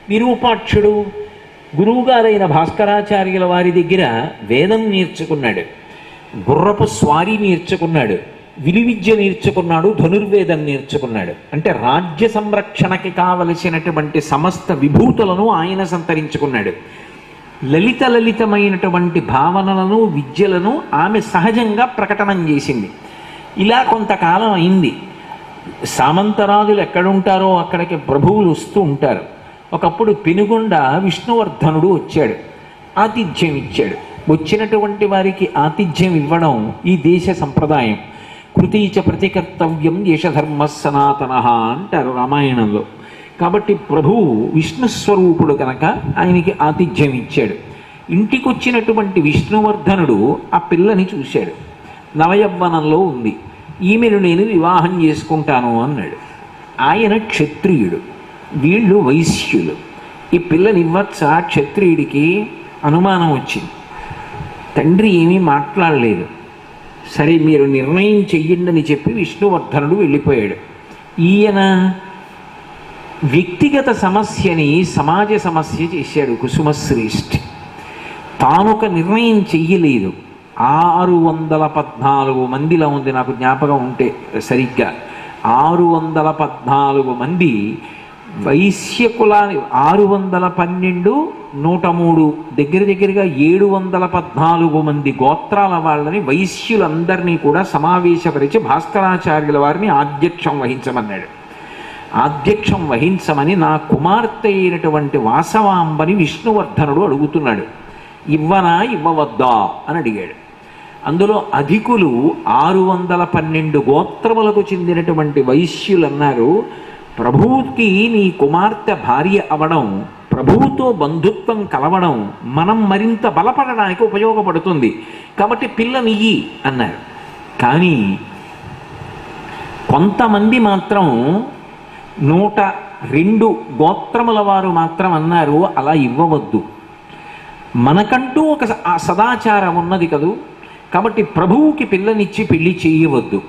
విరూపాక్షుడు గురువుగారైన భాస్కరాచార్యుల వారి దగ్గర వేదం నేర్చుకున్నాడు, గుర్రపు స్వారీ నేర్చుకున్నాడు, విలువిద్య నేర్చుకున్నాడు, ధనుర్వేదం నేర్చుకున్నాడు. అంటే రాజ్య సంరక్షణకి కావలసినటువంటి సమస్త విభూతులను ఆయన సంతరించుకున్నాడు. లలితమైనటువంటి భావనలను విద్యలను ఆమె సహజంగా ప్రకటనం చేసింది. ఇలా కొంతకాలం అయింది. సామంతరాజులు ఎక్కడుంటారో అక్కడికి ప్రభువులు వస్తూ ఉంటారు. ఒకప్పుడు పెనుగొండ విష్ణువర్ధనుడు వచ్చాడు, ఆతిథ్యం ఇచ్చాడు. వచ్చినటువంటి వారికి ఆతిథ్యం ఇవ్వడం ఈ దేశ సంప్రదాయం. కృతీచ ప్రతికర్తవ్యం దేశధర్మ సనాతన అంటారు రామాయణంలో. కాబట్టి ప్రభువు విష్ణుస్వరూపుడు కనుక ఆయనకి ఆతిథ్యం ఇచ్చాడు. ఇంటికి వచ్చినటువంటి విష్ణువర్ధనుడు ఆ పిల్లని చూశాడు. నవయవ్వనంలో ఉంది. ఈమెను నేను వివాహం చేసుకుంటాను అన్నాడు. ఆయన క్షత్రియుడు, వీళ్ళు వైశ్యులు. ఈ పిల్లని ఇవ్వచ్చా? క్షత్రియుడికి అనుమానం వచ్చింది. తండ్రి ఏమీ మాట్లాడలేదు. సరే మీరు నిర్ణయం చెయ్యండి అని చెప్పి విష్ణువర్ధనుడు వెళ్ళిపోయాడు. ఈయన వ్యక్తిగత సమస్యని సమాజ సమస్య చేశాడు కుసుమశ్రేష్ఠి. తానొక నిర్ణయం చెయ్యలేదు. 614 మందిలో ఉంది, నాకు జ్ఞాపకం ఉంటే సరిగ్గా 614 మంది వైశ్యకులాన్ని 612 103 దగ్గరగా 714 మంది గోత్రాల వాళ్ళని వైశ్యులందరినీ కూడా సమావేశపరిచి భాస్కరాచార్యుల వారిని ఆధ్యక్షం వహించమన్నాడు. ఆధ్యక్షం వహించమని నా కుమార్తె అయినటువంటి వాసవాంబని విష్ణువర్ధనుడు అడుగుతున్నాడు. ఇవ్వనా ఇవ్వవద్దా అని అడిగాడు. అందులో అధికులు 612 గోత్రములకు చెందినటువంటి వైశ్యులు అన్నారు, ప్రభువుకి నీ కుమార్తె భార్య అవడం, ప్రభువుతో బంధుత్వం కలవడం మనం మరింత బలపడడానికి ఉపయోగపడుతుంది, కాబట్టి పిల్లనియ్యి అన్నారు. కానీ కొంతమంది మాత్రం 102 గోత్రముల వారు మాత్రం అన్నారు, అలా ఇవ్వవద్దు, మనకంటూ ఒక సదాచారం ఉన్నది కదూ, కాబట్టి ప్రభువుకి పిల్లనిచ్చి పెళ్లి చేయవద్దు.